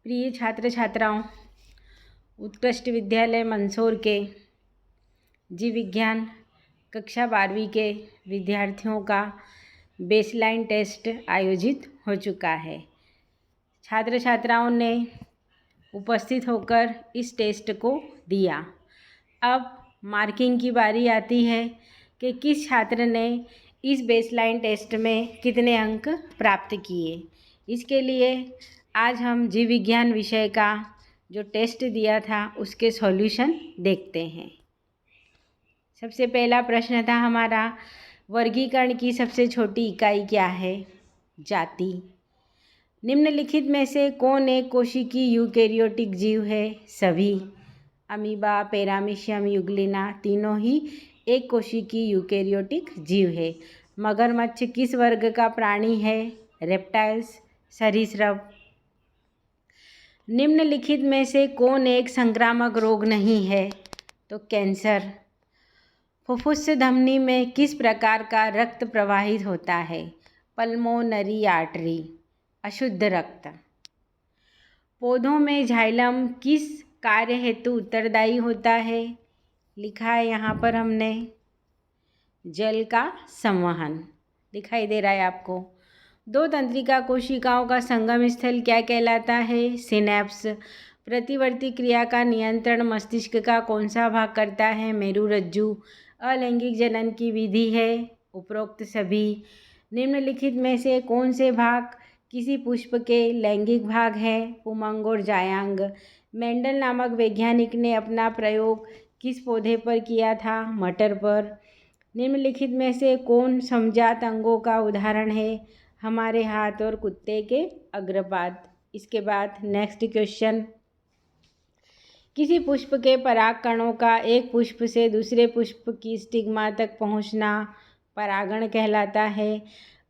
प्रिय छात्र छात्राओं, उत्कृष्ट विद्यालय मंदसौर के जीव विज्ञान कक्षा 12वीं के विद्यार्थियों का बेसलाइन टेस्ट आयोजित हो चुका है। छात्र छात्राओं ने उपस्थित होकर इस टेस्ट को दिया। अब मार्किंग की बारी आती है कि किस छात्र ने इस बेसलाइन टेस्ट में कितने अंक प्राप्त किए। इसके लिए आज हम जीव विज्ञान विषय का जो टेस्ट दिया था उसके सॉल्यूशन देखते हैं। सबसे पहला प्रश्न था हमारा, वर्गीकरण की सबसे छोटी इकाई क्या है? जाति। निम्नलिखित में से कौन एक कोशिकीय यूकेरियोटिक जीव है? सभी। अमीबा, पैरामीशियम, यूग्लिना तीनों ही एक कोशिकीय यूकेरियोटिक जीव है। मगरमच्छ किस वर्ग का प्राणी है? रेप्टाइल्स, सरीसृप। निम्नलिखित में से कौन एक संक्रामक रोग नहीं है? तो कैंसर। फुफ्फुस धमनी में किस प्रकार का रक्त प्रवाहित होता है? पल्मोनरी आर्टरी, अशुद्ध रक्त। पौधों में जाइलम किस कार्य हेतु उत्तरदायी होता है? लिखा है यहाँ पर हमने, जल का संवहन। दिखाई दे रहा है आपको। दो तंत्रिका कोशिकाओं का संगम स्थल क्या कहलाता है? सिनेप्स। प्रतिवर्ती क्रिया का नियंत्रण मस्तिष्क का कौन सा भाग करता है? मेरुरज्जु। अलैंगिक जनन की विधि है? उपरोक्त सभी। निम्नलिखित में से कौन से भाग किसी पुष्प के लैंगिक भाग हैं? पुमंग और जायांग। मेंडल नामक वैज्ञानिक ने अपना प्रयोग किस पौधे पर किया था? मटर पर। निम्नलिखित में से कौन समजात अंगों का उदाहरण है? हमारे हाथ और कुत्ते के अग्रपाद। इसके बाद नेक्स्ट क्वेश्चन, किसी पुष्प के पराग कणों का एक पुष्प से दूसरे पुष्प की स्टिग्मा तक पहुंचना परागण कहलाता है।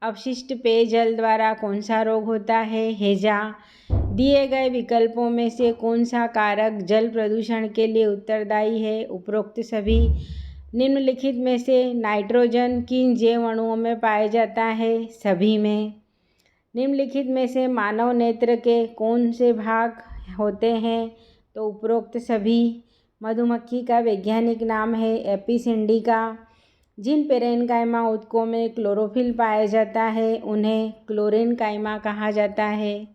अपशिष्ट पेयजल द्वारा कौन सा रोग होता है? हैजा। दिए गए विकल्पों में से कौन सा कारक जल प्रदूषण के लिए उत्तरदायी है? उपरोक्त सभी। निम्नलिखित में से नाइट्रोजन किन जैव अणुओं में पाया जाता है? सभी में। निम्नलिखित में से मानव नेत्र के कौन से भाग होते हैं? तो उपरोक्त सभी। मधुमक्खी का वैज्ञानिक नाम है एपिसिंडिका। जिन पेरेन्काइमा ऊतकों में क्लोरोफिल पाया जाता है उन्हें क्लोरेन्काइमा कहा जाता है।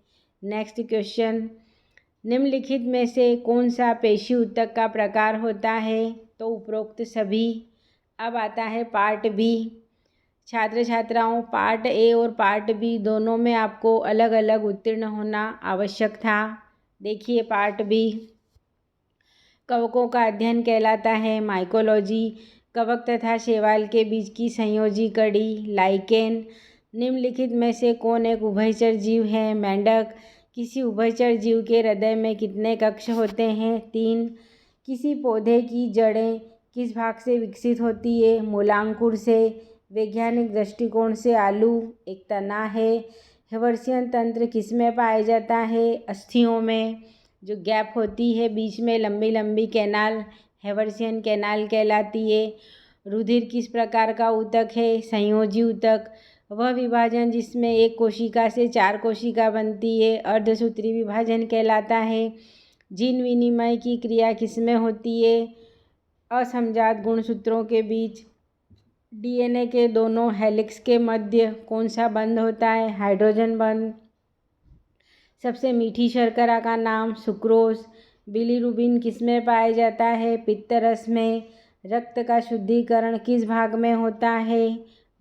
नेक्स्ट क्वेश्चन, निम्नलिखित में से कौन सा पेशी ऊतक का प्रकार होता है? तो उपरोक्त सभी। अब आता है पार्ट बी। छात्र छात्राओं, पार्ट ए और पार्ट बी दोनों में आपको अलग अलग उत्तीर्ण होना आवश्यक था। देखिए पार्ट बी, कवकों का अध्ययन कहलाता है माइकोलॉजी। कवक तथा शैवाल के बीच की संयोजी कड़ी लाइकेन। निम्नलिखित में से कौन एक उभयचर जीव है? मेंढक। किसी उभयचर जीव के हृदय में कितने कक्ष होते हैं? 3। किसी पौधे की जड़ें किस भाग से विकसित होती है? मूलांकुर से। वैज्ञानिक दृष्टिकोण से आलू एक तना है। हेवर्सियन तंत्र किसमें पाया जाता है? अस्थियों में। जो गैप होती है बीच में लंबी लंबी कैनाल हेवर्सियन कैनाल कहलाती है। रुधिर किस प्रकार का ऊतक है? संयोजी ऊतक। वह विभाजन जिसमें एक कोशिका से 4 कोशिका बनती है अर्धसूत्री विभाजन कहलाता है। जीन विनिमय की क्रिया किसमें होती है? असमजात गुणसूत्रों के बीच। डीएनए के दोनों हेलिक्स के मध्य कौन सा बंध होता है? हाइड्रोजन बंध। सबसे मीठी शर्करा का नाम? सुक्रोज। बिलीरुबिन किसमें पाया जाता है? पित्त रस में। रक्त का शुद्धिकरण किस भाग में होता है?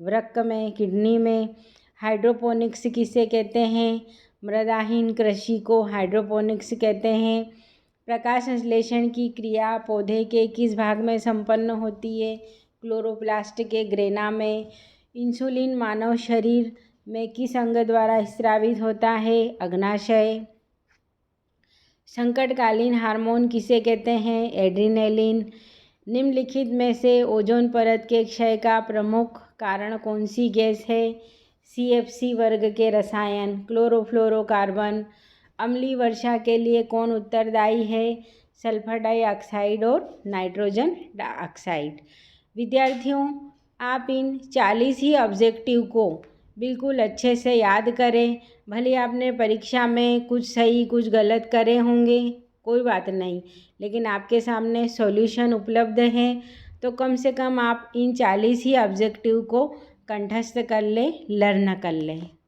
वृक्क में, किडनी में। हाइड्रोपोनिक्स किसे कहते हैं? मृदाहीन कृषि को हाइड्रोपोनिक्स कहते हैं। प्रकाश संश्लेषण की क्रिया पौधे के किस भाग में संपन्न होती है? क्लोरोप्लास्ट के ग्रेना में। इंसुलिन मानव शरीर में किस अंग द्वारा स्रावित होता है? अग्नाशय। संकटकालीन हार्मोन किसे कहते हैं? एड्रिनेलिन। निम्नलिखित में से ओजोन परत के क्षय का प्रमुख कारण कौन सी गैस है? CFC वर्ग के रसायन। क्लोरोफ्लोरोकार्बन। अम्लीय वर्षा के लिए कौन उत्तरदायी है? सल्फर डाइऑक्साइड और नाइट्रोजन डाइऑक्साइड। विद्यार्थियों, आप इन 40 ही ऑब्जेक्टिव को बिल्कुल अच्छे से याद करें। भले आपने परीक्षा में कुछ सही कुछ गलत करे होंगे, कोई बात नहीं, लेकिन आपके सामने सॉल्यूशन उपलब्ध है, तो कम से कम आप इन 40 ही ऑब्जेक्टिव को कंठस्थ कर लें, लर्न कर लें।